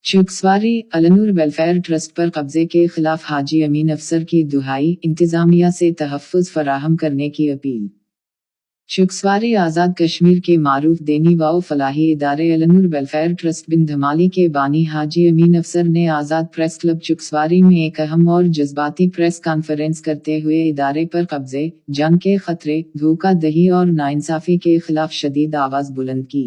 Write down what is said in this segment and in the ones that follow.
चुकसवारी Al Noor welfare trust पर कब्जे के खिलाफ हाजी अमीन अफसर की दुहाई, इंतजामिया से तहफ़्फ़ुज़ फराहम करने की अपील। चुकसवारी आज़ाद कश्मीर के मारूफ दीनी व फलाही इदारे अलनूर वेलफेयर ट्रस्ट बिन धमाली के बानी हाजी अमीन अफसर ने आज़ाद प्रेस क्लब चुकसवारी में एक अहम और जज्बाती प्रेस कॉन्फ्रेंस करते हुए इदारे पर कब्जे, जंग के खतरे, धोखा दही और नाइंसाफ़ी के खिलाफ शदीद आवाज़ बुलंद की।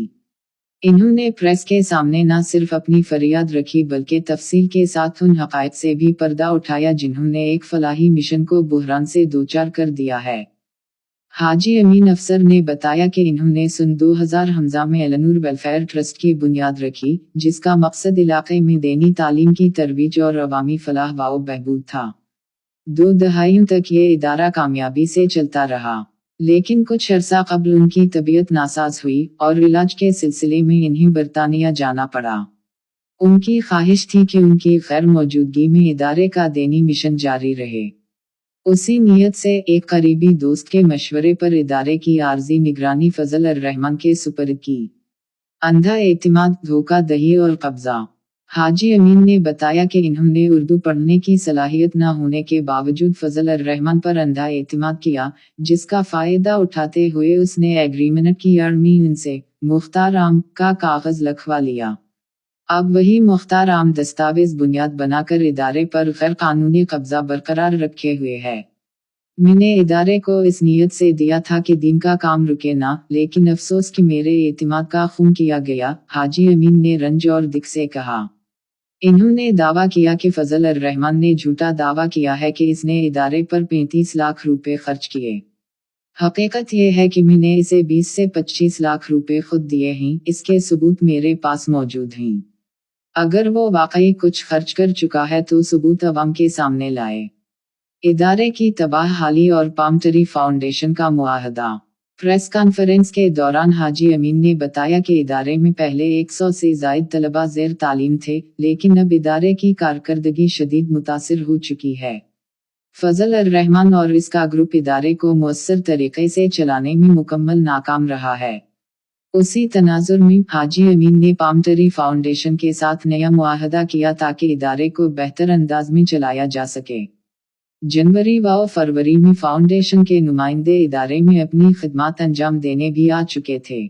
इन्होंने प्रेस के सामने न सिर्फ अपनी फरियाद रखी बल्कि तफसील के साथ उन हक़ाइक़ से भी पर्दा उठाया जिन्होंने एक फलाही मिशन को बुहरान से दोचार कर दिया है। हाजी अमीन अफसर ने बताया कि इन्होंने सन 2000 हमज़ा में अलनूर वेलफेयर ट्रस्ट की बुनियाद रखी, जिसका मकसद इलाके में दीनी तालीम की तरवीज और अवामी फलाह व बहबूद था। 2 दहाइयों तक ये इदारा कामयाबी से चलता रहा, लेकिन कुछ अरसा कबल उनकी तबीयत नासाज हुई और इलाज के सिलसिले में इन्हें बरतानिया जाना पड़ा। उनकी ख्वाहिश थी कि उनकी गैर मौजूदगी में इदारे का दीनी मिशन जारी रहे। उसी नीयत से एक करीबी दोस्त के मशवरे पर इदारे की आर्जी निगरानी फजल अर-रहमान के सुपर्द की। अंधा एतिमाद, धोखा दही और कब्जा। हाजी अमीन ने बताया कि इन्होंने उर्दू पढ़ने की सलाहियत न होने के बावजूद फजल अर-रहमान पर अंधा एतिमाद किया, जिसका फ़ायदा उठाते हुए उसने एग्रीमेंट की आड़ में उनसे मुख्तार आम का कागज लिखवा लिया। अब वही मुख्तार आम दस्तावेज बुनियाद बनाकर इदारे पर गैर कानूनी कब्जा बरकरार रखे हुए है। मैंने इदारे को इस नीयत से दिया था कि दीन का काम रुके ना, लेकिन अफसोस कि मेरे एतिमाद का खून किया गया, हाजी अमीन ने रंज और दिख से कहा। इन्होंने दावा किया कि फजल अर-रहमान ने झूठा दावा किया है कि इसने इदारे पर 35 लाख रुपए खर्च किए। हकीकत यह है कि मैंने इसे 20 से 25 लाख रुपए खुद दिए हैं, इसके सबूत मेरे पास मौजूद हैं। अगर वो वाकई कुछ खर्च कर चुका है तो सबूत अवाम के सामने लाए। इदारे की तबाह हाली और पामटरी फाउंडेशन का मुआहदा। प्रेस कॉन्फ्रेंस के दौरान हाजी अमीन ने बताया कि इदारे में पहले 100 से ज़ायद तलबा ज़ेर तालीम थे, लेकिन अब इदारे की कारकर्दगी शदीद मुतासिर हो चुकी है। फजल अर-रहमान और इसका ग्रुप इदारे को मुअस्सर तरीके से चलाने में मुकम्मल नाकाम रहा है। उसी तनाजुर में हाजी अमीन ने पामटरी फाउंडेशन के साथ नया मुआहदा किया ताकि इदारे को बेहतर अंदाज में चलाया जा सके। जनवरी व फरवरी में फाउंडेशन के नुमाइंदे इदारे में अपनी खिदमत अंजाम देने भी आ चुके थे,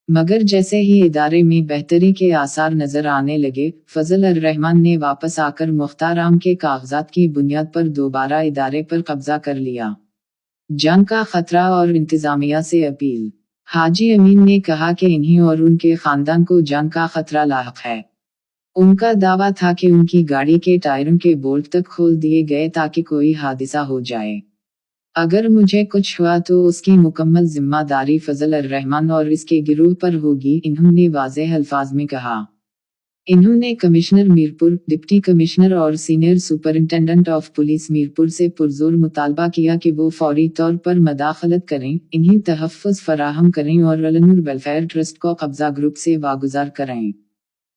मगर जैसे ही इदारे में बेहतरी के आसार नजर आने लगे, फजल अर-रहमान ने वापस आकर मुख्तार आम के कागजात की बुनियाद पर दोबारा इदारे पर कब्जा कर लिया। जंग का खतरा और इंतजामिया से अपील। हाजी अमीन ने कहा कि इन्हें और उनके खानदान को जंग का खतरा लाहक है। उनका दावा था कि उनकी गाड़ी के टायरों के बोल्ट तक खोल दिए गए ताकि कोई हादसा हो जाए। अगर मुझे कुछ हुआ तो उसकी मुकम्मल जिम्मेदारी फजल अर-रहमान और इसके गिरोह पर होगी, इन्होंने वाज़ेह अल्फाज में कहा। इन्होंने कमिश्नर मीरपुर, डिप्टी कमिश्नर और senior superintendent of police Mirpur से पुरजोर मुतालबा किया कि वो फौरी तौर पर मदाखलत करें, इन्हें तहफ़्फ़ुज़ फराहम करें और अलनूर वेलफेयर ट्रस्ट को कब्जा ग्रुप से वागुजार करें।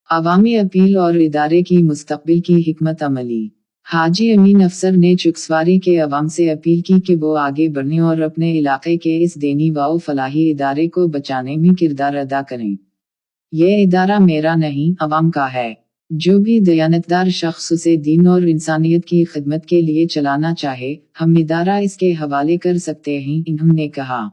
अवामी अपील और इदारे की मुस्तक़बिल की हिकमत अमली। हाजी अमीन अफसर ने चुकसवारी के अवाम से अपील की कि वो आगे बढ़ने और अपने इलाके के इस दीनी व फलाही इदारे को बचाने में किरदार अदा करें। ये इदारा मेरा नहीं, अवाम का है। जो भी दयानतदार शख्स उसे दीन और इंसानियत की खिदमत के लिए चलाना चाहे, हम इदारा इसके हवाले कर सकते हैं, इन्होंने कहा।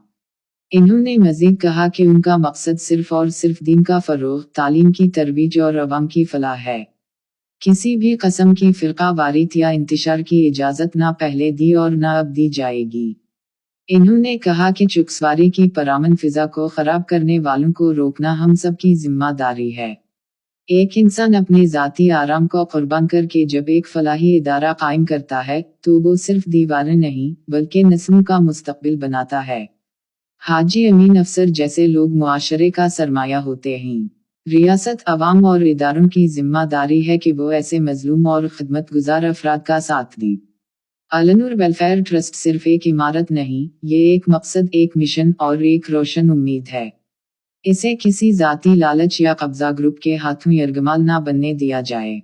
इन्होंने मजीद कहा कि उनका मकसद सिर्फ और सिर्फ दीन का फरोग, तालीम की तरवीज और अवाम की फलाह है। किसी भी किस्म की फिरका वारीत या इंतशार की इजाज़त ना पहले दी और ना अब दी जाएगी। इन्होंने कहा कि चुकसवारी की परामन फिजा को खराब करने वालों को रोकना हम सब की जिम्मेदारी है। एक इंसान अपने ज़ाती आराम को कुर्बान करके जब एक फलाही इदारा कायम करता है, तो वो सिर्फ दीवारें नहीं, बल्कि नस्लों का मुस्तक़बिल बनाता है। हाजी अमीन अफसर जैसे लोग मुआशरे का सरमाया होते हैं। रियासत, अवाम और इदारों की जिम्मेदारी है कि वो ऐसे मजलूम और खिदमत गुजार अफराद का साथ दें। अलनूर वेलफेयर ट्रस्ट सिर्फ एक इमारत नहीं, ये एक मकसद, एक मिशन और एक रोशन उम्मीद है। इसे किसी जाती लालच या कब्जा ग्रुप के हाथों यरगमाल ना बनने दिया जाए।